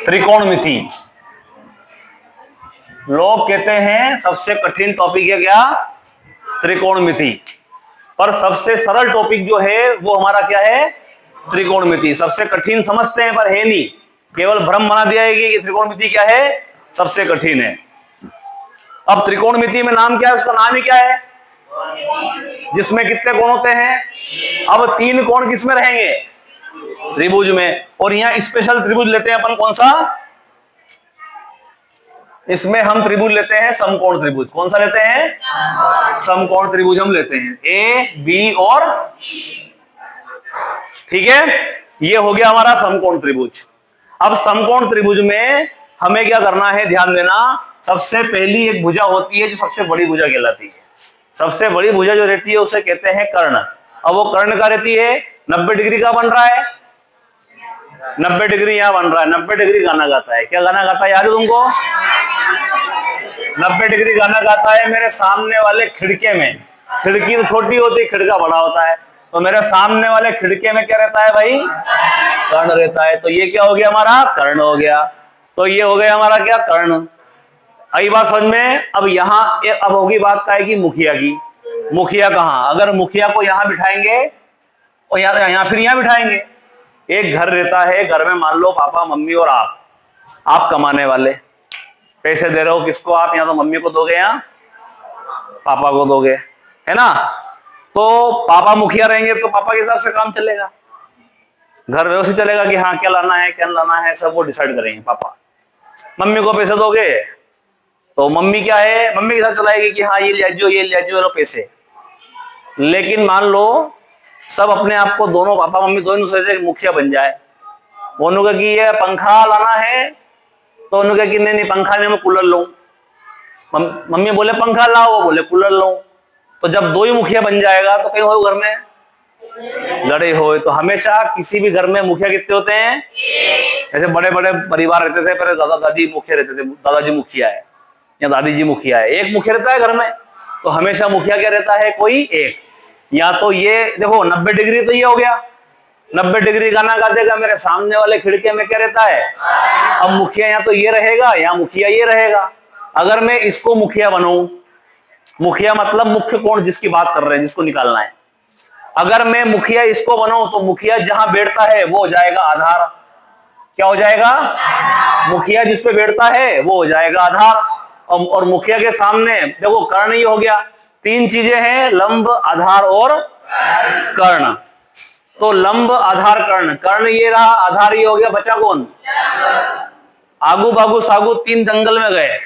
त्रिकोणमिति। लोग कहते हैं सबसे कठिन टॉपिक है क्या? त्रिकोणमिति। पर सबसे सरल टॉपिक जो है वो हमारा क्या है? त्रिकोणमिति। सबसे कठिन समझते हैं पर है नहीं, केवल भ्रम बना दिया है कि त्रिकोणमिति क्या है? सबसे कठिन है। अब त्रिकोणमिति में नाम क्या है? उसका नाम ही क्या है? जिसमें कितने कोण होते हैं? अब 3 कोण किसमें रहेंगे? त्रिभुज में। और यहां स्पेशल त्रिभुज लेते हैं अपन, कौन सा? इसमें हम त्रिभुज लेते हैं समकोण त्रिभुज। कौन सा लेते हैं? समकोण त्रिभुज हम लेते हैं, ए बी और, ठीक है। ये हो गया हमारा समकोण त्रिभुज। अब समकोण त्रिभुज में हमें क्या करना है, ध्यान देना। सबसे पहली एक भुजा होती है जो सबसे बड़ी भुजा कहलाती है। सबसे बड़ी भुजा जो रहती है उसे कहते हैं कर्ण। अब वो कर्ण का रहती है 90 डिग्री का बन रहा है, 90 डिग्री यहां बन रहा है। 90 डिग्री गाना गाता है। क्या गाना गाता है, याद है तुमको? 90 डिग्री गाना गाता है मेरे सामने वाले खिड़के में। खिड़की तो छोटी होती है, खिड़का बड़ा होता है। तो मेरे सामने वाले खिड़के में क्या रहता है भाई? कर्ण रहता है। तो ये क्या हो गया हमारा? कर्ण हो गया। तो ये हो गया हमारा क्या? कर्ण। आई बात समझ में? अब यहां अब होगी बात क्या है कि मुखिया की। मुखिया कहां? अगर मुखिया को यहां बिठाएंगे और यहां फिर यहां बिठाएंगे। एक घर रहता है, घर में मान लो पापा मम्मी और आप कमाने वाले, पैसे दे रहे हो किसको? आप। यहाँ तो मम्मी को दोगे, यहाँ पापा को दोगे, है ना। तो पापा मुखिया रहेंगे तो पापा के हिसाब से काम चलेगा, घर व्यवस्थित चलेगा कि हाँ क्या लाना है क्या लाना है सब वो डिसाइड करेंगे पापा। मम्मी को पैसे दोगे तो मम्मी क्या है, मम्मी के साथ चलाएगी कि हाँ ये ले जाओ पैसे। लेकिन मान लो सब अपने आप को, दोनों पापा मम्मी दोनों से मुखिया बन जाए। उन्होंने कहा कि ये पंखा लाना है तो उन्होंने कहा कि नहीं पंखा नहीं, मैं कूलर लूं। मम्मी बोले पंखा लाओ, वो बोले कूलर लो। तो जब 2 ही मुखिया बन जाएगा तो कहीं हो घर में लड़े हो। तो हमेशा किसी भी घर में मुखिया कितने होते हैं? ऐसे बड़े बड़े परिवार रहते थे, पहले दादा दादी मुखिया रहते थे, दादाजी मुखिया है या दादी जी मुखिया है, एक मुखिया रहता है घर में। तो हमेशा मुखिया क्या रहता है? कोई एक। या तो ये देखो 90 डिग्री तो ये हो गया, 90 डिग्री गाना गा देगा मेरे सामने वाले खिड़के में क्या रहता है? अब मुखिया या तो ये रहेगा या मुखिया ये रहेगा। अगर मैं इसको मुखिया बनूं, मुखिया मतलब मुख्य कोण जिसकी बात कर रहे हैं, जिसको निकालना है। अगर मैं मुखिया इसको बनाऊं तो मुखिया जहां बैठता है वो हो जाएगा आधार। क्या हो जाएगा? मुखिया जिस पे बैठता है वो हो जाएगा आधार। और मुखिया के सामने देखो कर्ण ही हो गया। 3 चीजें हैं, लंब आधार और कर्ण। तो लंब आधार कर्ण, कर्ण ये रहा, आधार ये हो गया, बचा कौन? आगू बागू सागू 3 दंगल में गए,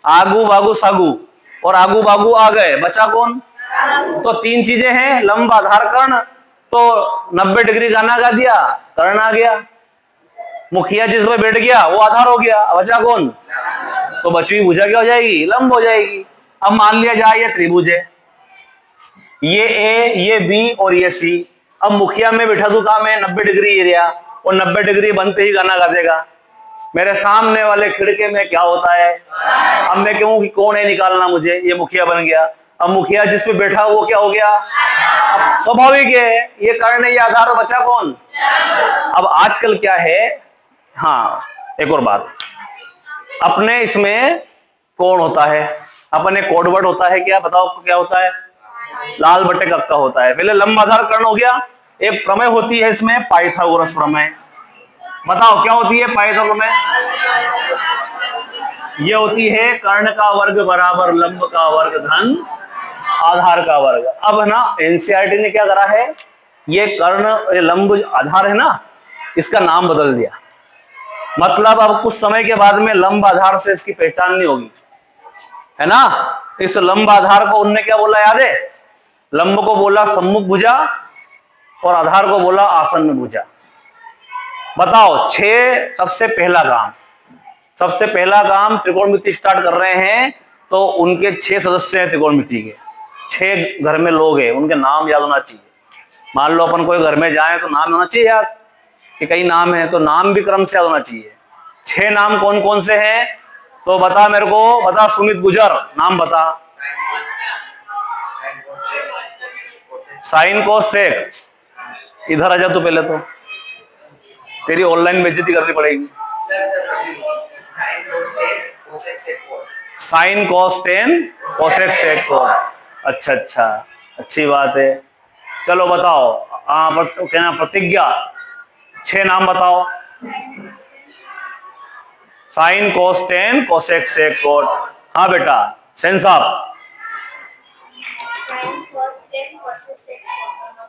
आगू बागू सागू और आगू बागू आ गए, बचा कौन? तो 3 चीजें हैं, लंब आधार कर्ण। तो 90 डिग्री गाना गा दिया, कर्ण आ गया। मुखिया जिस पर बैठ गया वो आधार हो गया, बचा कौन? तो बची हुई भुजा क्या हो जाएगी? लंब हो जाएगी। अब मान लिया जाए ये त्रिभुज है, ये ए, ये बी और ये सी। अब मुखिया में बैठा दूं कहां में? 90 डिग्री एरिया, और 90 डिग्री बनते ही गाना गा देगा। मेरे सामने वाले खिड़के में क्या होता है? अब मैं कहूं कि कौन है निकालना मुझे, ये मुखिया बन गया। अब मुखिया जिस पे बैठा वो क्या हो गया? अब स्वाभाविक है ये कर्ण है, ये आधार, बचा कौन? अब आजकल क्या है, हाँ एक और बात, अपने इसमें कोण होता है, अपने कोडवर्ड होता है, क्या बताओ क्या होता है? लाल बटे कक्का होता है। पहले लंब आधार कर्ण हो गया। एक प्रमेय होती है इसमें, पाइथागोरस प्रमेय। बताओ क्या होती है पाइथागोरस प्रमेय? ये होती है कर्ण का वर्ग बराबर लंब का वर्ग धन आधार का वर्ग। अब ना एनसीईआरटी ने क्या करा है, ये कर्ण ये लंब आधार है ना, इसका नाम बदल दिया। मतलब अब कुछ समय के बाद में लंब आधार से इसकी पहचान नहीं होगी, है ना। इस लंब आधार को उनने क्या बोला याद है? लंब को बोला सम्मुख भुजा और आधार को बोला आसन्न भुजा। बताओ 6 सबसे पहला काम त्रिकोणमिति स्टार्ट कर रहे हैं तो उनके 6 सदस्य हैं त्रिकोणमिति के। 6 घर में लोग हैं, उनके नाम याद होना चाहिए। मान लो अपन कोई घर में जाए तो नाम होना चाहिए याद, कि कई नाम है तो नाम भी क्रम से याद होना चाहिए। 6 नाम कौन कौन से हैं तो बता मेरे को, बता सुमित गुजर, नाम बता। साइन को शेख, इधर आ जा तू पहले तो, तेरी ऑनलाइन बेइज्जती करनी पड़ेगी। Sine cos tan cosec sec cot. अच्छा अच्छा, अच्छी बात है। चलो बताओ, कहना प्रतिज्ञा 6 नाम बताओ। Sine cos tan cosec sec cot. हाँ बेटा सेन साहब।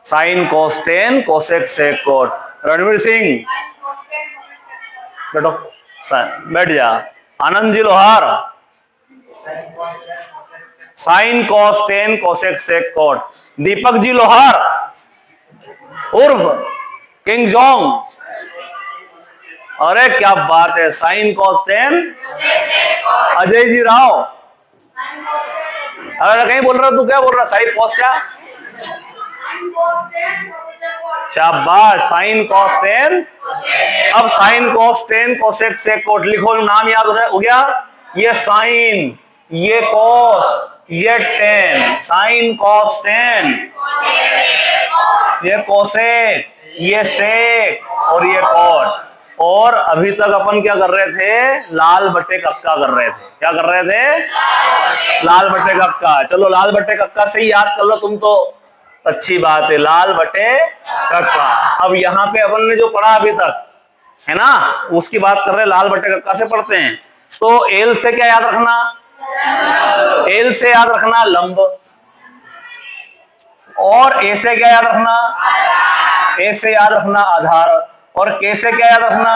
Sine cos tan cosec sec cot. Ranveer Singh बैठो, बैठ जा। Anand ji Lohar. Sine cos tan cosec sec cot. Deepak ji Lohar उर्फ किंग जोंग। अरे क्या बात है, sine cos tan. Ajay ji Rao. अरे कहीं बोल रहा तू, क्या बोल रहा? साइन कॉस क्या? शाबाश, साइन कॉस टेन। अब sine cos tan cosec sec cot लिखो, नाम याद हो गया। ये साइन, ये कॉस, ये टेन। साइन कॉस टेन, ये कोसेक, ये सेक और ये कोट। और अभी तक अपन क्या कर रहे थे? लाल बटे कक्का कर रहे थे। क्या कर रहे थे? लाल बटे कक्का। चलो लाल बटे कक्का से ही याद कर लो तुम तो, अच्छी बात है। लाल बटे कक्का। अब यहाँ पे अपन ने जो पढ़ा अभी तक है ना, उसकी बात कर रहे हैं, लाल बटे कक्का से पढ़ते हैं। तो एल से क्या याद रखना? एल से याद रखना लंब। और ए से क्या याद रखना? ए से याद रखना आधार। और के से क्या याद रखना?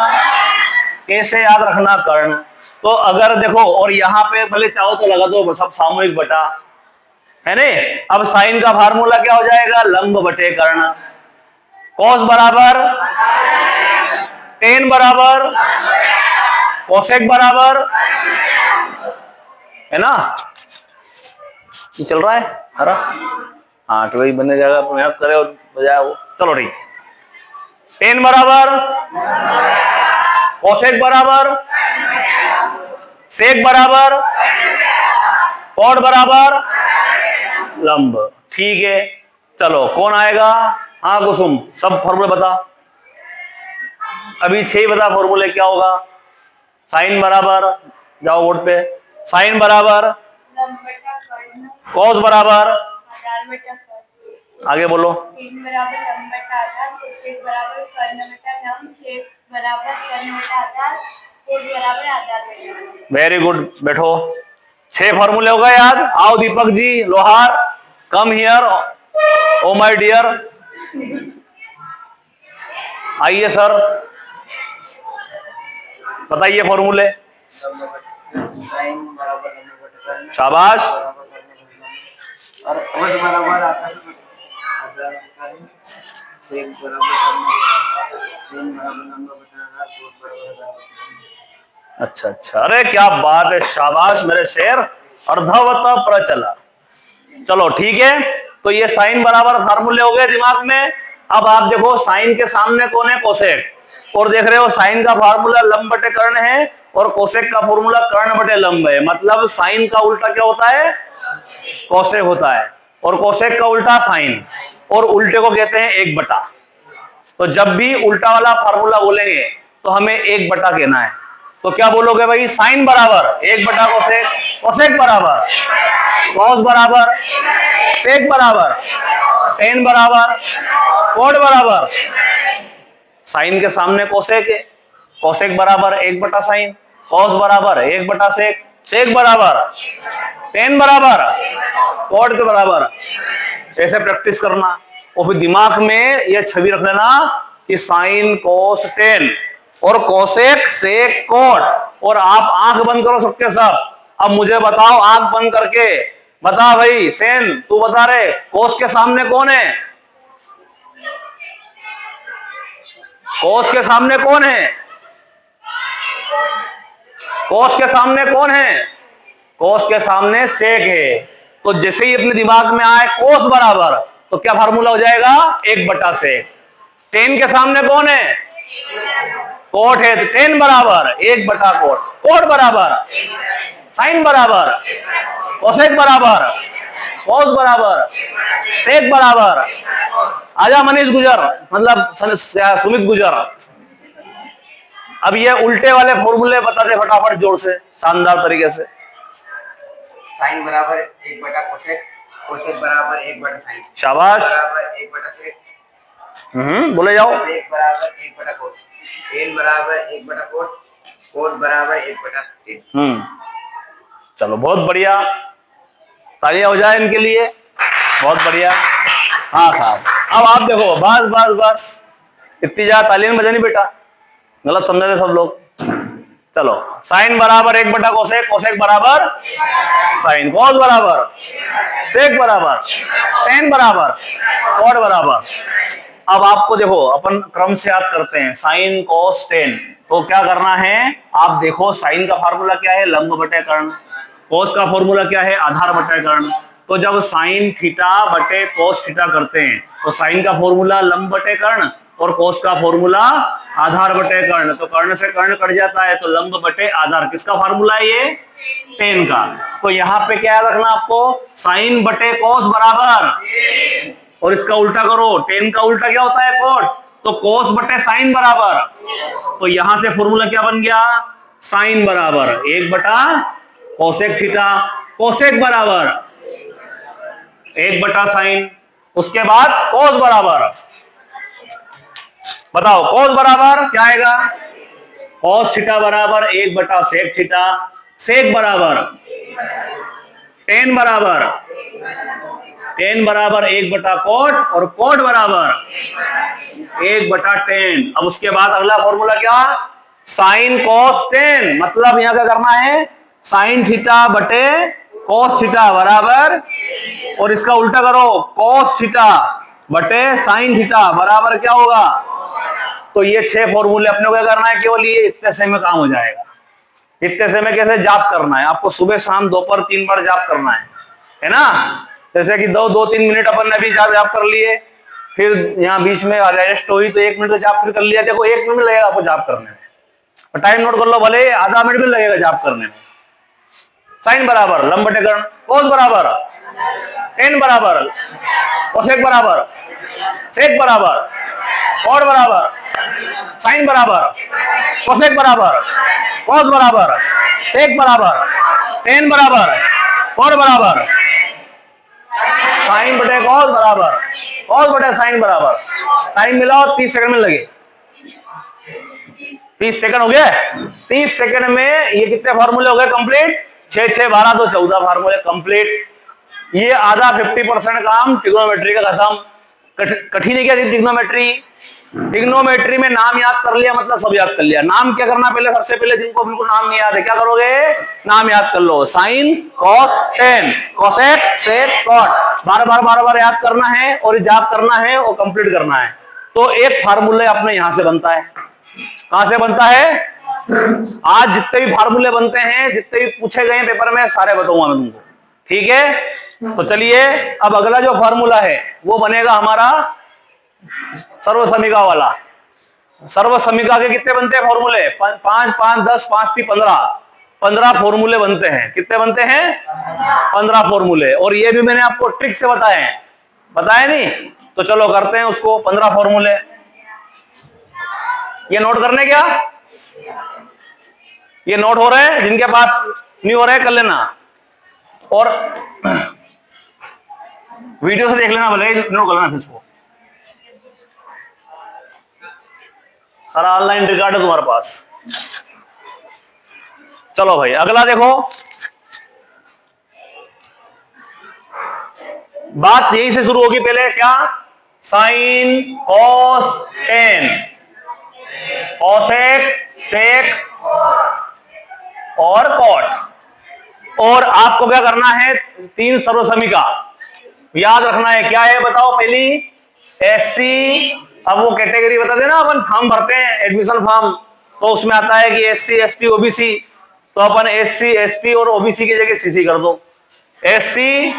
के से याद रखना कर्ण। तो अगर देखो, और यहाँ पे भले चाहो तो लगा दो सब सामूहिक बटा, है ने। अब साइन का फार्मूला क्या हो जाएगा? लंब बटे कर्ण। कॉस बराबर टेन बराबर कोसेक बराबर, है ना। ये चल रहा है हरा। हाँ तो वही बनने जाएगा, मेहनत करे और बजाया वो। चलो ठीक, टेन बराबर कोसेक बराबर सेक बराबर कोड बराबर लंब। ठीक है, चलो कौन आएगा? हाँ कुसुम, सब फॉर्मूले बता। अभी 6 बता फॉर्मूले क्या होगा। साइन बराबर, जाओ बोर्ड पे। साइन बराबर कॉस बराबर, आगे बोलो। वेरी गुड, बैठो। 6 फॉर्मूले हो गए याद। आओ Deepak ji Lohar, come here oh my dear. आइए सर, बताइए फॉर्मूले। शाबाश। अच्छा अच्छा, अरे क्या बात है, शाबाश मेरे शेर। अर्धवत प्रचला। चलो ठीक है, तो ये साइन बराबर फार्मूले हो गए दिमाग में। अब आप देखो, साइन के सामने कौन है? कोसेक। और देख रहे हो साइन का फार्मूला लंब बटे कर्ण है और कोसेक का फार्मूला कर्ण बटे लंब है। मतलब साइन का उल्टा क्या होता है? कोसेक होता है। और कोसेक का उल्टा साइन, और उल्टे को कहते हैं 1/। तो जब भी उल्टा वाला फार्मूला बोलेंगे तो हमें 1/। कहना है। तो क्या बोलोगे भाई? साइन बराबर 1/, कोसेक, कोसेक बराबर कॉस बराबर सेक बराबर टेन बराबर कोड बराबर। साइन के सामने कोसेक है, कोसेक बराबर 1/, साइन, कॉस बराबर 1/, सेक, सेक बराबर टेन बराबर कोड के बराबर। ऐसे प्रैक्टिस करना और फिर दिमाग में यह छवि रख लेना कि साइन कोस टेन और कोसेक सेक कोड। और आप आंख बंद करो सबके सब। अब मुझे बताओ, आंख बंद करके बता भाई। सेन तू बता रहे, कोस के सामने कौन है? कोस के सामने कौन है? कोस के सामने कौन है? कोस के सामने सेक है। तो जैसे ही अपने दिमाग में आए कोस बराबर, तो क्या फार्मूला हो जाएगा? 1/, सेक। टेन के सामने कौन है? कोट है, तो टेन बराबर 1/, कोट। कोट बराबर साइन बराबर कोसेक बराबर कॉस बराबर सेक बराबर। आजा मनीष गुजर, मतलब सुमित गुजर। अब ये उल्टे वाले फॉर्मूले बता दे फटाफट जोर से, शानदार तरीके से। साइन बराबर 1 बटा कोसेक, कोसेक बराबर 1 बटा साइन, शाबाश, बराबर 1 बटा सेक, बोले जाओ। सेक बराबर 1 बटा कोस, टेन बराबर 1 बटा कोट, कोट बराबर 1 बटा टेन। चलो बहुत बढ़िया, तालियां हो जाए इनके लिए, बहुत बढ़िया। हाँ साहब, अब आप देखो, बस बस बस, इतनी ज्यादा तालियां नहीं बजानी बेटा, गलत समझे थे सब लोग। चलो, साइन बराबर 1 बटा कोसेक, कोसेक बराबर साइन, कॉस बराबर सेक बराबर टेन बराबर कॉट बराबर। अब आपको देखो, अपन क्रम से याद करते हैं, साइन कॉस टेन। तो क्या करना है, आप देखो साइन का फार्मूला क्या है, लंब बटे कर्ण। कॉस का फॉर्मूला क्या है, आधार बटे कर्ण। तो जब साइन थीटा बटे कॉस थीटा करते हैं तो साइन का फॉर्मूला लंब बटे कर्ण और कॉस का फॉर्मूला आधार बटे कर्ण। तो कर्ण से कर्ण कट जाता है, तो लंब बटे आधार। किसका फॉर्मूला है ये, टेन का। तो यहाँ पे क्या रखना आपको, साइन बटे कॉस बराबर, और इसका उल्टा करो, टेन का उल्टा क्या होता है, कोट। तो कॉस बटे साइन बराबर, तो यहां से फॉर्मूला क्या बन गया, साइन बराबर 1 बटा कोसेक थीटा, कोसेक बराबर 1 बटा साइन। उसके बाद कॉस बराबर, बताओ कॉस बराबर क्या आएगा, कॉस थीटा बराबर 1 बटा सेक थीटा, सेक बराबर टेन बराबर 1 बटा कोट, और कोट बराबर 1 बटा 10। अब उसके बाद अगला फॉर्मूला क्या, साइन कॉस टेन, मतलब यहां क्या करना है, साइन थीटा बटे कॉस थीटा बराबर, और इसका उल्टा करो, कॉस थीटा बटे साइन थीटा बराबर क्या होगा। तो ये 6 फॉर्मूले अपने को क्या करना है, केवल ये इतने से में काम हो जाएगा। इतने से में कैसे जाप करना है, आपको सुबह शाम दोपहर 3 बार जाप करना है ना। जैसे कि 2-3 मिनट अपन ने अभी जाप कर लिए, फिर यहाँ बीच में रेस्ट हुई तो 1 मिनट का जाप फिर कर लिया। देखो 1 मिनट लगेगा आपको जाप करने में, टाइम नोट कर लो, भले आधा मिनट भी लगेगा जाप करने में। साइन बराबर लंब बटे कर्ण, कोस बराबर टेन बराबर, कोसेक बराबर सेक बराबर, कोट बराबर साइन बराबर, कोसेक बराबर कोस बराबर सेक बराबर टेन बराबर, कोट बराबर साइन बटे कॉस बराबर कॉस बटे साइन बराबर। टाइम मिलाओ, 30 सेकंड में लगे, 30 सेकंड हो गए। 30 सेकंड में ये कितने फार्मूले हो गए कंप्लीट, 6 6 12 तो 14 फार्मूले कंप्लीट। ये आधा 50% काम ट्रिग्नोमेट्री का खत्म। कठिन है क्या ट्रिग्नोमेट्री, ट्रिग्नोमेट्री में नाम याद कर लिया मतलब सब याद कर लिया। नाम क्या करना पहले, सबसे पहले जिनको बिल्कुल नाम नहीं याद है क्या करोगे, नाम याद कर लो, sine cos tan, cosec sec cot, बार बार याद करना है और याद करना है और कंप्लीट करना है। तो एक फार्मूले अपने यहां से बनता है, कहां से बनता है, आज जितने भी फार्मूले बनते हैं, जितने भी पूछे गए पेपर में, सारे बताऊंगा मैं तुमको, ठीक है। तो चलिए अब अगला जो फार्मूला है वो बनेगा हमारा सर्वसमीका वाला। सर्वसमीका के कितने बनते हैं फॉर्मूले, 5 5 10 5 3 15 फॉर्मूले बनते हैं। कितने बनते हैं, 15 फॉर्मूले। और ये भी मैंने आपको ट्रिक से बताया नहीं, तो चलो करते हैं उसको, 15 फॉर्मूले। ये नोट करने क्या, ये नोट हो रहे हैं, जिनके पास नहीं हो रहे कर लेना, और वीडियो से देख लेना, भले नोट कर लेना फिर इसको, सारा ऑनलाइन रिकॉर्ड है तुम्हारे पास। चलो भाई अगला देखो, बात यहीं से शुरू होगी। पहले क्या, sine cos tan, cosec sec और कॉट। और आपको क्या करना है, 3 सर्वसमीका याद रखना है। क्या है बताओ, पहली एससी, अब वो कैटेगरी बता देना, अपन फॉर्म भरते हैं एडमिशन फॉर्म, तो उसमें आता है कि एससी एसटी ओबीसी, तो अपन एससी एसटी और ओबीसी की जगह सीसी कर दो, एससी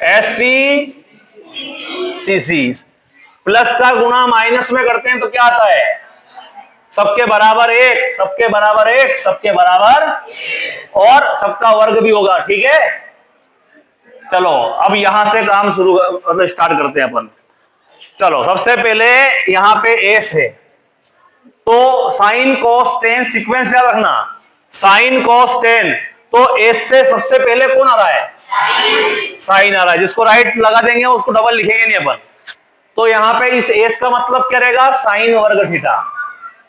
एसटी सीसी। प्लस का गुणा माइनस में करते हैं तो क्या आता है, सबके बराबर 1, सबके बराबर 1, सबके बराबर, और सबका वर्ग भी होगा, ठीक है। चलो अब यहां से काम शुरू स्टार्ट करते हैं अपन। चलो सबसे पहले यहां पे एस है, तो तो साइन कॉस टेन सीक्वेंस याद रखना, साइन कॉस टेन, तो एस से सबसे पहले कौन आ रहा है, साइन आ रहा है, जिसको राइट लगा देंगे उसको डबल लिखेंगे नहीं अपन। तो यहां पे इस एस का मतलब क्या रहेगा, साइन वर्ग थीटा,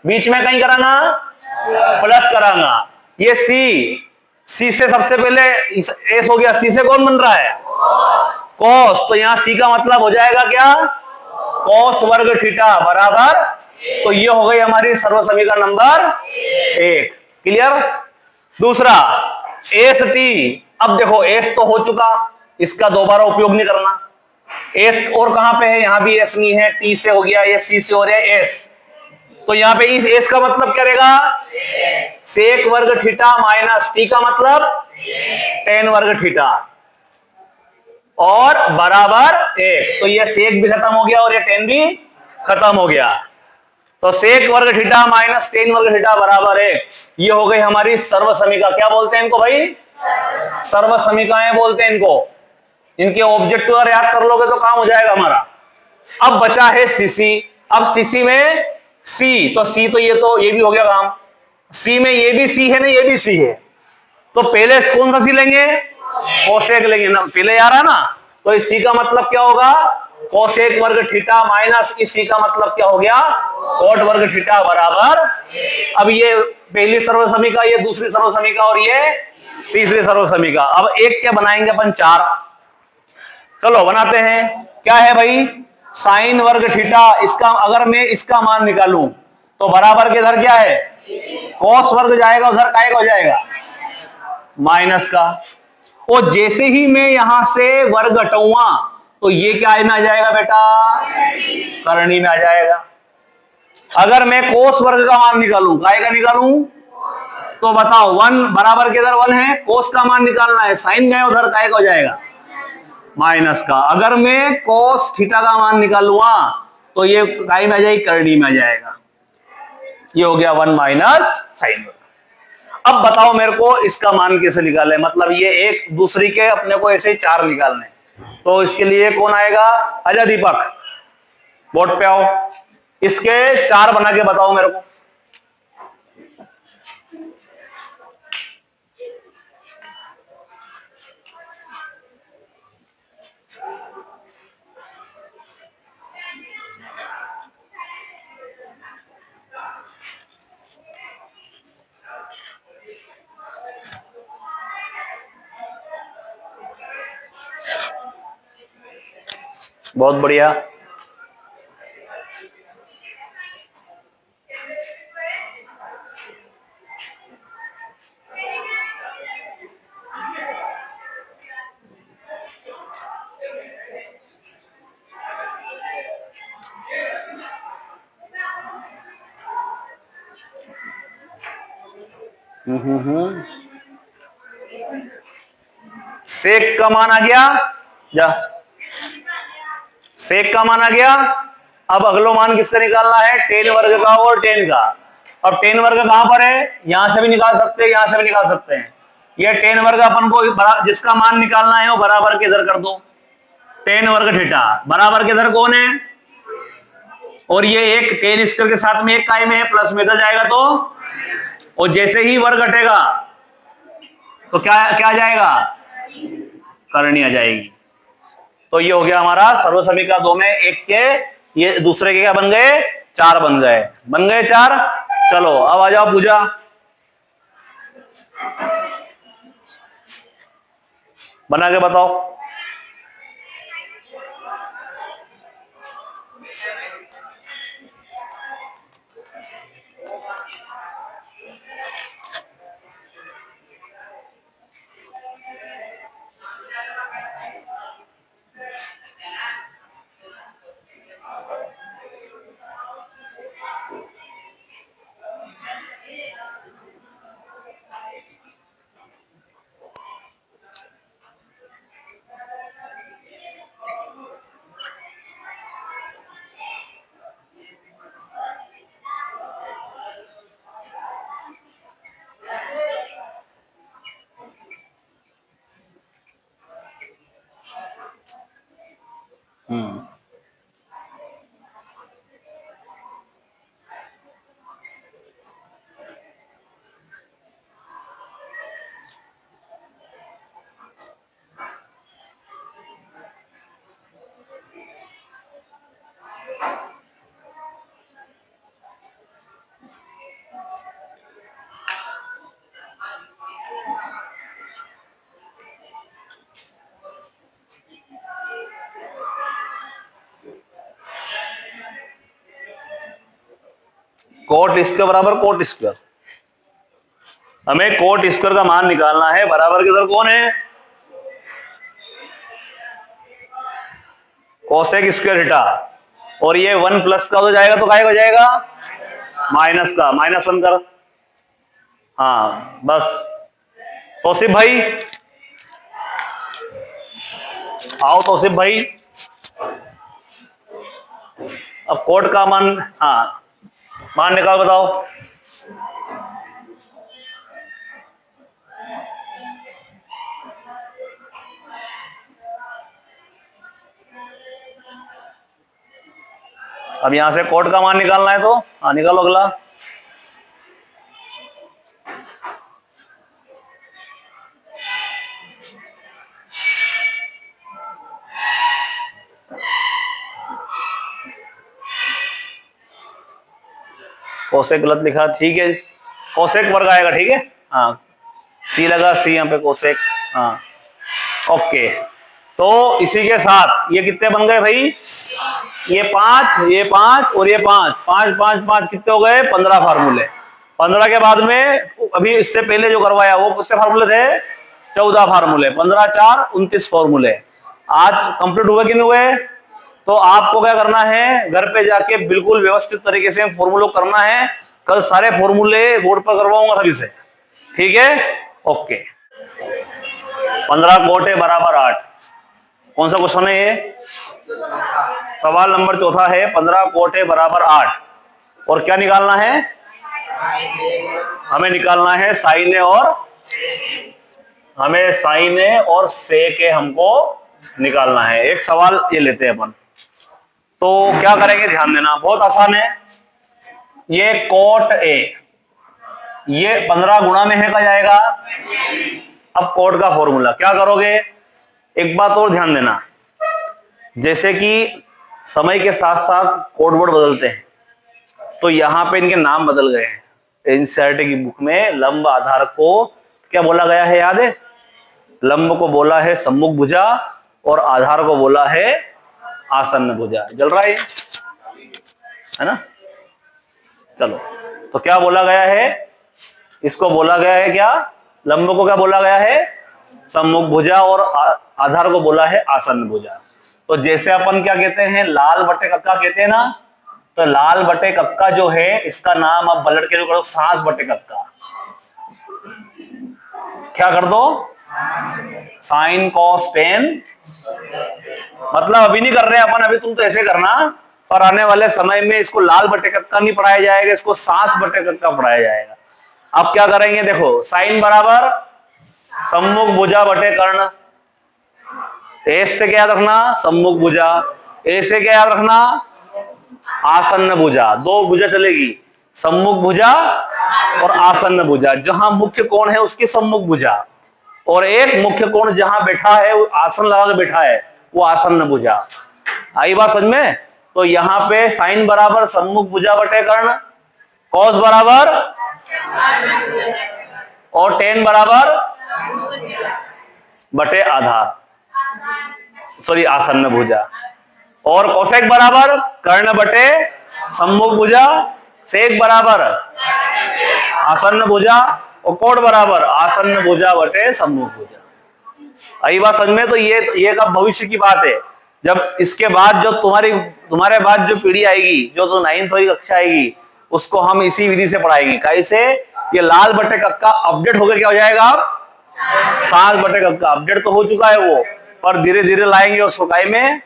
बीच में कहीं कराना प्लस कराना, ये सी, सी से सबसे पहले एस हो गया, सी से कौन बन रहा है, कॉस, तो यहां सी का मतलब हो जाएगा क्या, कॉस वर्ग थीटा बराबर, तो ये हो गई हमारी सर्वसमीकरण नंबर 1। क्लियर। दूसरा एस टी, अब देखो एस तो हो चुका, इसका दोबारा उपयोग नहीं करना, एस और कहां पे है, यहां भी एस नहीं है, टी से हो गया, ये सी से हो रहा है एस, तो यहां पे इस एस का मतलब क्या रहेगा, सेक वर्ग थीटा माइनस टी का मतलब टेन वर्ग थीटा और बराबर 1, तो ये सेक भी खत्म हो गया और ये टेन भी खत्म हो गया, तो सेक वर्ग थीटा माइनस टेन वर्ग थीटा बराबर 1, ये हो गई हमारी सर्वसमीका, क्या बोलते हैं इनको भाई, सर्वसमीकाएं बोलते हैं इनको, इनके ऑब्जेक्टिव अगर याद कर लोगे तो काम हो जाएगा हमारा। अब बचा है सीसी, अब सीसी में सी, तो सी तो ये भी हो गया काम, सी में ये भी सी है ना, ये भी सी है, तो पहले कौन सा सी लेंगे, कोसेक लेंगे ना, पहले आ रहा है ना, तो इस सी का मतलब क्या होगा, कोसेक वर्ग थीटा माइनस इस सी का मतलब क्या हो गया, कोट वर्ग थीटा बराबर, अब ये पहली सर्वसमीका, ये दूसरी सर्वसमीका और ये तीसरी सर्वसमीका, अब एक क्या बनाएंगे अपन, 4, चलो बनाते हैं, क्या है भाई, साइन वर्ग थीटा, इसका अगर मैं इसका मान निकालूं तो बराबर के इधर क्या है, कॉस वर्ग जाएगा, उधर काय हो जाएगा, माइनस का, और जैसे ही मैं यहां से वर्ग हटाऊंगा तो ये क्या में आ जाएगा बेटा, करनी में आ जाएगा। अगर मैं कोस वर्ग का मान निकालूं, काय का निकालूं, तो बताओ 1 बराबर के इधर 1 है, कोस का मान निकालना है, साइन गए उधर, काय का हो जाएगा, माइनस का। अगर मैं कोस थीटा का मान निकालूंगा तो ये काय में आ जाएगी, करनी में आ जाएगा, ये हो गया 1 माइनस साइन। अब बताओ मेरे को इसका मान कैसे निकाले, मतलब ये एक दूसरी के अपने को ऐसे ही 4 निकालने, तो इसके लिए कौन आएगा, आजा दीपक, बोर्ड पे आओ, इसके 4 बना के बताओ मेरे को। बहुत बढ़िया, सेक का मान आ गया, जा सेक का मान आ गया। अब अगलो मान किसका निकालना है, टेन वर्ग का और टेन का। अब टेन वर्ग कहां पर है, यहां से भी निकाल सकते हैं, यहां से भी निकाल सकते हैं। ये टेन वर्ग अपन को जिसका मान निकालना है वो बराबर के इधर कर दो, टेन वर्ग थीटा बराबर के इधर कौन है, और ये एक टेन स्क्वायर के साथ में एक काय में है, प्लस में इधर जाएगा तो, और जैसे ही वर्ग हटेगा तो क्या क्या आ जाएगा, करनी आ जाएगी। तो ये हो गया हमारा सर्वसमीका 2 में एक के, ये दूसरे के क्या बन गए, 4 बन गए, 4। चलो अब आ जाओ पूजा, बना के बताओ। कोट स्क्वायर बराबर कोट स्क्वायर। हमें कोट स्क्वायर का मान निकालना है। बराबर किधर कौन है? Cosec square theta. और ये 1 प्लस का हो जाएगा तो काय हो जाएगा? माइनस का। -1 कर। हाँ बस। तौसीफ भाई आओ, तौसीफ भाई। अब कोट का मान, हाँ मान निकाल बताओ। अब यहां से कोट का मान निकालना है तो हाँ निकालो अगला। कोसेक गलत लिखा, ठीक है कोसेक वर्ग आएगा, ठीक है। हाँ सी लगा, सी यहाँ पे कोसेक। हाँ ओके। तो इसी के साथ ये कितने बन गए भाई? ये 5, ये 5 और ये 5, 5 5 5 कितने हो गए? 15 फार्मूले। 15 के बाद में अभी इससे पहले जो करवाया वो कितने फार्मूले थे? 14 फार्मूले। 15 4 29 फार्मूले। आज कंप्लीट हुए कि नहीं हुए? तो आपको क्या करना है, घर पे जाके बिल्कुल व्यवस्थित तरीके से फॉर्मूलों करना है। कल सारे फॉर्मूले बोर्ड पर करवाऊंगा सभी से, ठीक है। ओके। 15 कोटे बराबर 8। कौन सा क्वेश्चन है ये? सवाल नंबर चौथा है। 15 कोटे बराबर 8। और क्या निकालना है? हमें निकालना है साइन ए और हमें साइन ए और सेक ए हमको निकालना है। एक सवाल ये लेते हैं अपन। तो क्या करेंगे, ध्यान देना, बहुत आसान है। ये कोट ए, ये 15 गुणा में है का जाएगा। अब कोट का फॉर्मूला क्या करोगे? एक बात और ध्यान देना, जैसे कि समय के साथ साथ कोड वर्ड बदलते हैं, तो यहां पे इनके नाम बदल गए हैं। एनसीईआरटी की बुक में लंब आधार को क्या बोला गया है, याद है? लंब को बोला है सम्मुख भुजा और आधार को बोला है आसन्न भुजा। जल रहा है ना? चलो, तो क्या बोला गया है? इसको बोला गया है क्या? लंब को क्या बोला गया है? सम्मुख भुजा और आधार को बोला है आसन्न भुजा। तो जैसे अपन क्या कहते हैं, लाल बटे कक्का कहते हैं ना, तो लाल बटे कक्का जो है इसका नाम अब पलट के जो करो सांस बटे कक्का। क्या कर दो? Sign cos ten. मतलब अभी नहीं कर रहे अपन, अभी तुम तो ऐसे करना, और आने वाले समय में इसको लाल बटे कक्का नहीं पढ़ाया जाएगा, इसको सांस बटे कक्का पढ़ाया जाएगा। अब क्या करेंगे, देखो साइन बराबर सम्मुख भुजा बटे कर्ण। एस से क्या याद रखना? सम्मुख भुजा। ए से क्या याद रखना? आसन्न भुजा। दो भुजा चलेगी, सम्मुख भुजा और आसन्न भुजा। जहां मुख्य कोण है उसकी सम्मुख भुजा, और एक मुख्य कोण जहां बैठा है वो आसन लगा के बैठा है वो आसन्न भुजा। आई बात समझ में? तो यहाँ पे साइन बराबर सम्मुख भुजा बटे कर्ण, कॉस बराबर और टेन बराबर बटे आधार, सॉरी आसन्न भुजा, और कोसेक बराबर कर्ण बटे सम्मुख भुजा, सेक बराबर आसन्न भुजा, और कोट बराबर आसन्न भुजा बटे सम्मुख भुजा। आई बात समझ में? तो ये का भविष्य की बात है। जब इसके बाद जो तुम्हारे बाद जो पीढ़ी आएगी, जो तो 9वीं कक्षा आएगी, उसको हम इसी विधि से पढ़ाएंगे। कैसे? ये लाल बटे कक्का अपडेट होकर क्या हो जाएगा? सांस बटे कक्का। अपडेट तो हो चुका है वो, पर धीरे धीरे लाएंगे उसको काय में,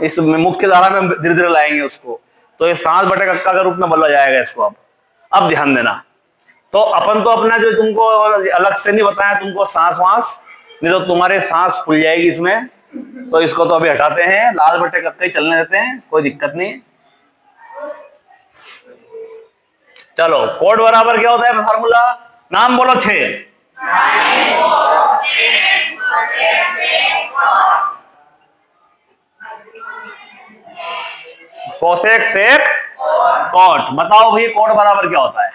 इस मुख्य धारा में धीरे धीरे लाएंगे उसको। तो ये सांस बटे कक्का के रूप में बोला जाएगा इसको। अब ध्यान देना, तो अपन तो अपना जो तुमको अलग से नहीं बताया तुमको सांस वास, नहीं तो तुम्हारे सांस फूल जाएगी इसमें। तो इसको तो अभी हटाते हैं, लाल बटे कक्का ही चलने देते हैं, कोई दिक्कत नहीं। चलो, कोड बराबर क्या होता है फार्मूला? नाम बोलो 6। Cosec sec cot. बताओ भाई कोट बराबर क्या होता है?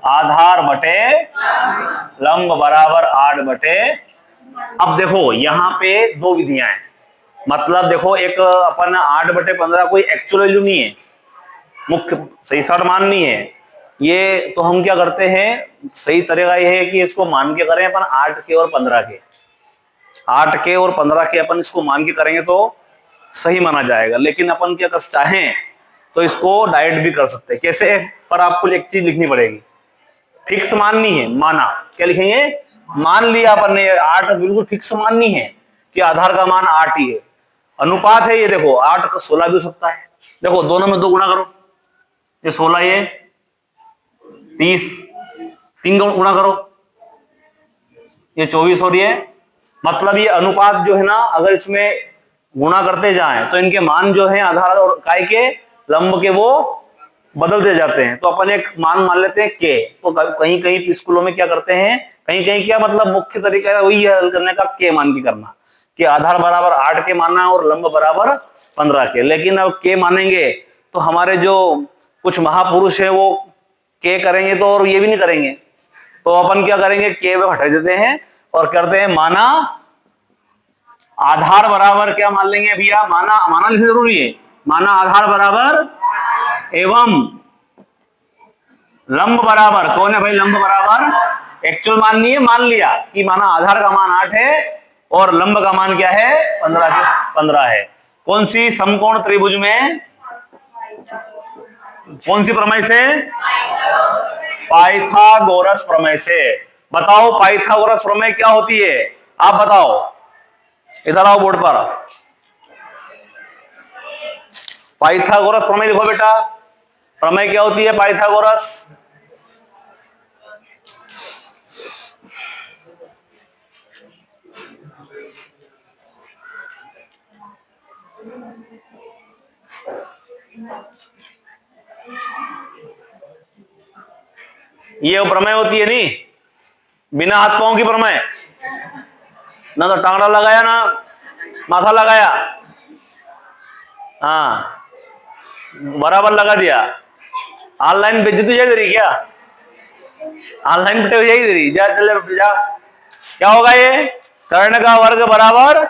आधार बटे लंब बराबर 8 बटे। अब देखो यहां पे दो विधियां हैं, मतलब देखो एक अपन 8 बटे 15 कोई एक्चुअल वैल्यू नहीं है, मुख्य सही शर्त माननी है। ये तो हम क्या करते हैं, सही तरीका ये है कि इसको मान के करें अपन 8 के और 15 के, 8 के और 15 के अपन इसको मान के करेंगे तो सही माना जाएगा। लेकिन अपन क्या कर चाहें तो इसको डायरेक्ट भी कर सकते हैं। कैसे? पर आपको एक चीज लिखनी पड़ेगी, फिक्स माननी है। माना क्या लिखेंगे? मान लिया अपन ने 8 बिल्कुल फिक्स माननी है कि आधार का मान 8 ही है। अनुपात है ये, देखो 8 का 16 भी हो सकता है। देखो दोनों में 2 गुणा करो, ये 16 ये 30, 3 गुणा करो ये 24 और ये, मतलब ये अनुपात जो है ना, अगर इसमें गुणा करते जाएं तो इनके मान जो है आधार और काय के लंब के वो बदलते जाते हैं। तो अपन एक मान लेते हैं के। तो कहीं कहीं स्कूलों में क्या करते हैं, कहीं कहीं क्या मतलब मुख्य तरीका वही है हल करने का, के मान के करना कि आधार बराबर 8 के मानना है और लंब बराबर 15 के। लेकिन अब के मानेंगे तो हमारे जो कुछ महापुरुष है वो के करेंगे तो और ये भी नहीं करेंगे। तो अपन क्या करेंगे, के में हटा देते हैं और करते हैं माना आधार बराबर क्या मान लेंगे भैया, माना लिखना जरूरी है। माना आधार बराबर एवं लंब बराबर, कौन है भाई लंब बराबर? एक्चुअल मान नहीं है, मान लिया कि माना आधार का मान 8 है और लंब का मान क्या है 15 है। कौन सी समकोण त्रिभुज में, कौन सी प्रमेय से? पाइथागोरस प्रमेय से। बताओ पाइथागोरस प्रमेय क्या होती है, आप बताओ, इधर आओ बोर्ड पर। पाइथागोरस प्रमेय लिखो बेटा, प्रमेय क्या होती है पाइथागोरस? ये प्रमेय होती है नहीं, बिना हाथ पांव की प्रमेय, ना तो टांगड़ा लगाया ना माथा लगाया, हाँ बराबर लगा दिया। ऑनलाइन बेइज्जती हो जाएगी क्या? ऑनलाइन पिटाई हो जाएगी जा, चले जा। क्या होगा ये? कर्ण का वर्ग बराबर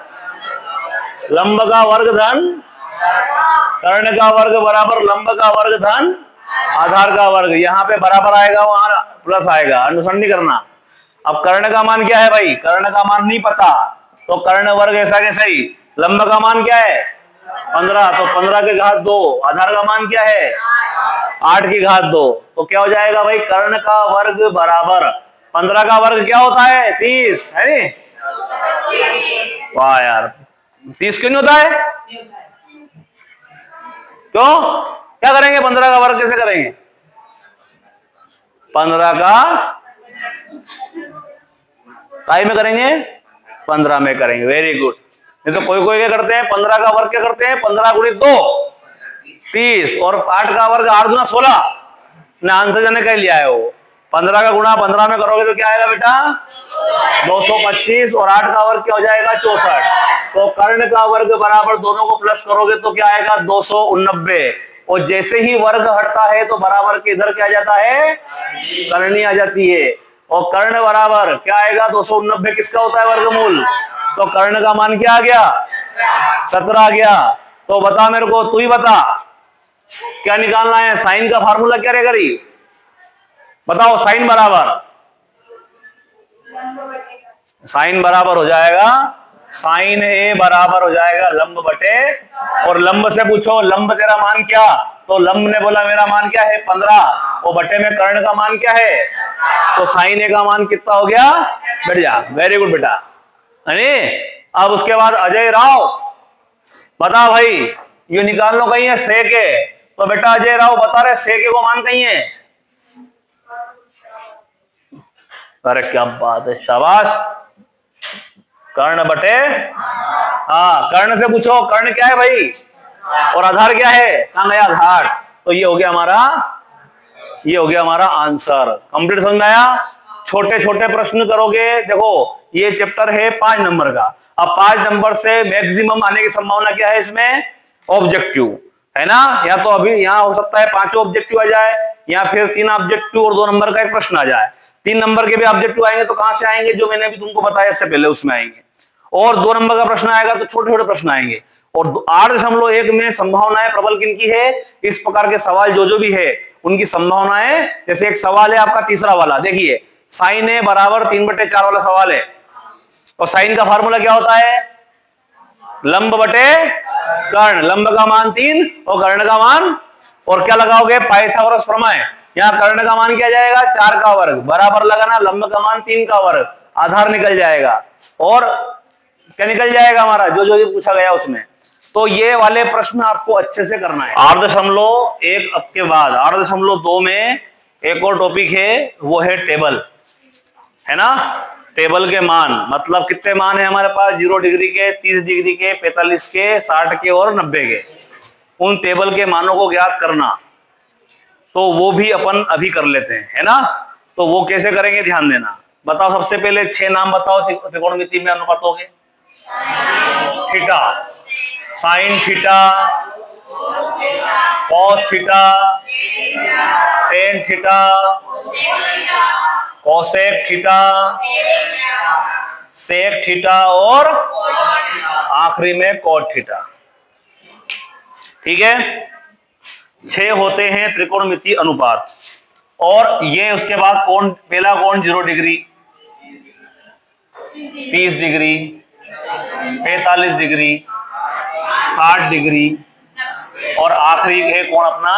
लंब का वर्ग धन, कर्ण का वर्ग बराबर लंब का वर्ग धन आधार का वर्ग। यहाँ पे बराबर आएगा, वहां प्लस आएगा, अनुसरण नहीं करना। अब कर्ण का मान क्या है भाई? कर्ण का मान नहीं पता तो कर्ण वर्ग ऐसा कैसे ही। लंब का मान क्या है 15, तो 15 के घात 2। आधार का मान क्या है 8 की घात 2। तो क्या हो जाएगा भाई? कर्ण का वर्ग बराबर 15 का वर्ग क्या होता है 30, है नी? वाह यार, 30 क्यों नहीं होता है? क्यों? क्या करेंगे 15 का वर्ग कैसे करेंगे? 15 का काय में करेंगे? 15 में करेंगे। Very good. नहीं तो कोई कोई क्या करते हैं 15 का वर्ग क्या करते हैं 15 गुणित 2 30 और 8 का वर्ग 8 दूना 16 ने आंसर जाने का लिया है वो। 15 का गुणा 15 में करोगे तो क्या आएगा बेटा 225 और 8 का वर्ग क्या हो जाएगा 64। तो कर्ण का वर्ग बराबर दोनों को प्लस करोगे तो क्या आएगा 289। और जैसे ही वर्ग हटता है तो बराबर के इधर क्या आ जाता है करनी आ जाती है। और कर्ण बराबर क्या आएगा 289 किसका होता है वर्गमूल। तो कर्ण का मान क्या आ गया 17 आ गया। तो बता मेरे को, तू ही बता क्या निकालना है। साइन का फार्मूला क्या रहेगा री बताओ। साइन बराबर हो जाएगा साइन ए बराबर हो जाएगा लंब बटे। और लंब से पूछो लंब तेरा मान क्या, तो लंब ने बोला मेरा मान क्या है 15। वो बटे में कर्ण का मान क्या है, तो साइन ए का मान कितना हो गया। बैठ जा, वेरी गुड बेटा। अरे अब उसके बाद अजय राव बता भाई ये निकाल लो कहीं है सेक है। तो बेटा अजय राव बता रहे सेक को मान कहीं है। अरे क्या बात है, शाबाश। कर्ण बटे हाँ, कर्ण से पूछो कर्ण क्या है भाई और आधार क्या है, कहाँ गया आधार। तो ये हो गया हमारा आंसर। कंप्लीट समझ में आया। छोटे छोटे प्रश्न करोगे। देखो ये चैप्टर है 5 नंबर का। अब 5 नंबर से मैक्सिमम आने की संभावना क्या है इसमें, ऑब्जेक्टिव है ना। या तो अभी यहाँ हो सकता है 5 ऑब्जेक्टिव आ जाए या फिर 3 ऑब्जेक्टिव और 2 नंबर का एक प्रश्न आ जाए। 3 नंबर के भी ऑब्जेक्टिव आएंगे तो कहां से आएंगे, जो मैंने अभी तुमको बताया इससे पहले उसमें आएंगे। और 2 नंबर का प्रश्न आएगा तो छोटे छोटे प्रश्न आएंगे। और 8.1 में संभावनाएं प्रबल किनकी है? इस प्रकार के सवाल जो भी है उनकी संभावनाएं, जैसे एक सवाल है आपका तीसरा वाला, देखिए साइन ए बराबर 3/4 वाला सवाल है, और साइन का फार्मूला क्या होता है? लंब बटे कर्ण, लंब का मान 3 और कर्ण का मान, और क्या लगाओगे? पाइथागोरस प्रमेय। यहाँ कर्ण का मान क्या जाएगा? 4 का वर्ग, बराबर लगाना लंब का मान 3 का वर्ग, आधार निकल जाएगा, और क्या निकल जाएगा हमारा जो भी पूछा गया उसमें। तो ये वाले प्रश्न आपको अच्छे से करना है। 8.1 अब के बाद 8.2 में एक और टॉपिक है, वो है टेबल, है ना? टेबल के मान, मतलब कितने मान है हमारे पास? 0 डिग्री के, 30 डिग्री के, 45 के, 60 के और 90 के। उन टेबल के मानों को ज्ञात करना, तो वो भी अपन अभी कर लेते हैं, है ना? तो वो कैसे करेंगे ध्यान देना। बताओ सबसे पहले 6 नाम बताओ त्रिकोणमिति में अनुपातों के। Theta, sine theta, cos theta, tan theta, cosec theta, sec theta और आखिरी में कॉट थीटा। ठीक है, 6 होते हैं त्रिकोणमिति अनुपात। और ये उसके बाद कोण, पहला कोण 0 डिग्री, 30 डिग्री, 45 डिग्री, 60 डिग्री, और आखिरी है कोण अपना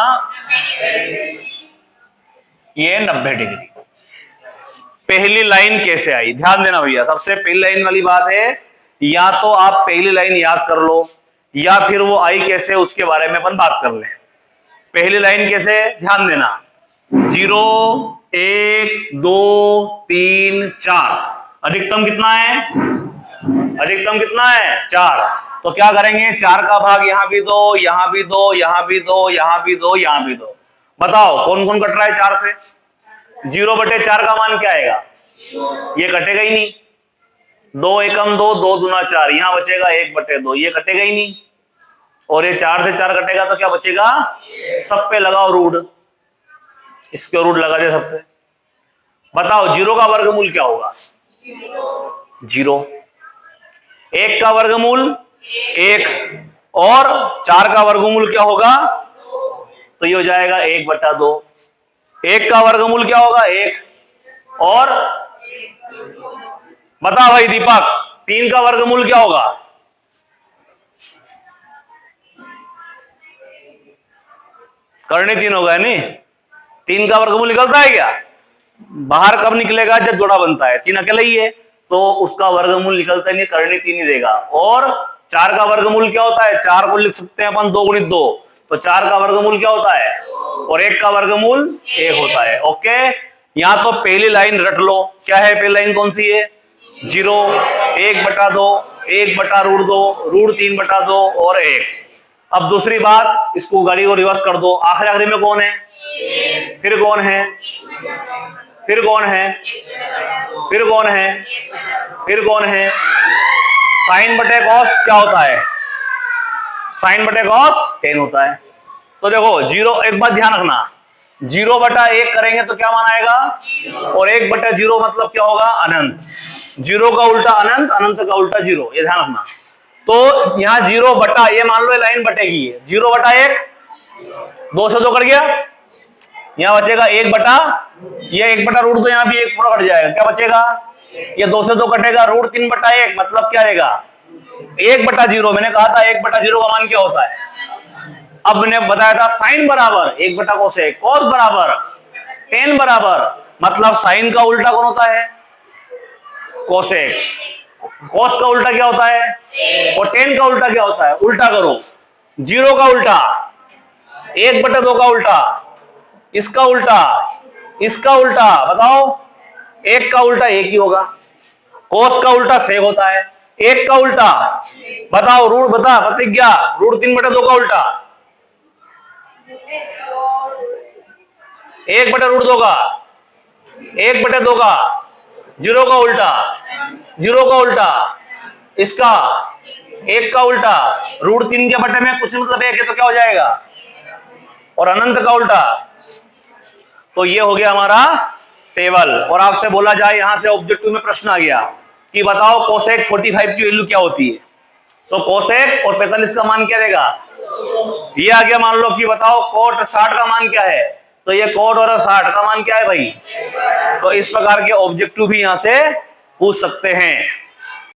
ये 90 डिग्री। पहली लाइन कैसे आई ध्यान देना भैया। सबसे पहली लाइन वाली बात है, या तो आप पहली लाइन याद कर लो, या फिर वो आई कैसे उसके बारे में अपन बात कर लें। पहली लाइन कैसे ध्यान देना, 0 1 2 3 4, अधिकतम कितना है? अधिकतम कितना है? 4। तो क्या करेंगे? 4 का भाग यहां भी दो, यहां भी दो, यहां भी दो, यहां भी दो, यहां भी दो। बताओ कौन कौन कट रहा है 4 से? 0/4 का मान क्या आएगा? ये कटेगा ही नहीं। 2 एकम 2, 2 दूना 4, यहां बचेगा 1/2, ये कटेगा ही नहीं। और ये 4 से 4 कटेगा तो क्या बचेगा? सब पे लगाओ रूट, इसके रूट लगा दे सब पे। बताओ 0 का वर्गमूल क्या होगा? 0। 1 का वर्गमूल 1, और 4 का वर्गमूल क्या होगा? तो ये हो जाएगा 1/2। 1 का वर्गमूल क्या होगा? 1, और बता भाई दीपक 3 का वर्गमूल क्या होगा? करने 3 होगा नहीं, 3 का वर्गमूल निकलता है क्या? बाहर कब निकलेगा? जब जोड़ा बनता है। 3 अकेला ही है तो उसका वर्गमूल निकलता नहीं, करने 3 ही देगा। और 4 का वर्गमूल क्या होता है? 4 को लिख सकते हैं अपन 2 × 2, तो 4 का वर्गमूल क्या होता है? और 1 का वर्गमूल 1 होता है। ओके, यहां तो पहली लाइन रट लो। क्या है पहली लाइन? कौन सी है? 0 1/2, 1/√2, √3/2 और 1। अब दूसरी बात, इसको गाड़ी को रिवर्स कर दो। आखिरी में कौन है? फिर कौन है? फिर कौन है? फिर कौन है? फिर कौन है? साइन बटे कॉस क्या होता है? साइन बटे कॉस टेन होता है। तो देखो 0, एक बात ध्यान रखना, 0/1 करेंगे तो क्या मान आएगा? और 1/0 मतलब क्या होगा? अनंत। 0 का उल्टा अनंत, अनंत का उल्टा 0, ये ध्यान रखना। तो यहाँ 0 ये मान लो लाइन बटेगी, 0/1, 2 से 2 कट गया, यहाँ बचेगा 1/, ये 1/√2, यहाँ भी 1 पूरा कट जाएगा, क्या बचेगा? ये 2 से 2 कटेगा, √3/1 मतलब क्या आएगा? 1/0। मैंने कहा था 1/0 का मान क्या होता है? अब मैंने बताया था साइन बराबर 1/कोसेक, कॉस बराबर टेन बराबर, मतलब साइन का उल्टा कौन होता है? कोसेक। कॉस का उल्टा क्या होता है? और टेन का उल्टा क्या होता है? उल्टा करो, 0 का उल्टा 1/2 का उल्टा, इसका उल्टा, इसका उल्टा, बताओ 1 का उल्टा 1 ही होगा। कोस का उल्टा सेक होता है। 1 का उल्टा बताओ, रूट बता प्रतिज्ञा, √3/2 का उल्टा 1/√2 का, 1/2 का, 0 का उल्टा, 0 का उल्टा, इसका 1 का उल्टा, √3 के बटे में कुछ मतलब 1 है तो क्या हो जाएगा? और अनंत का उल्टा। तो ये हो गया हमारा टेबल। और आपसे बोला जाए, यहां से ऑब्जेक्टिव में प्रश्न आ गया कि बताओ कोसेक 45 की वैल्यू क्या होती है? तो कोसेक और 45 का मान क्या देगा? ये आ गया। मान लो कि बताओ कोट 60 का मान क्या है, तो ये कोट और 60 का मान क्या है भाई? तो इस प्रकार के ऑब्जेक्टिव भी यहां से पूछ सकते हैं।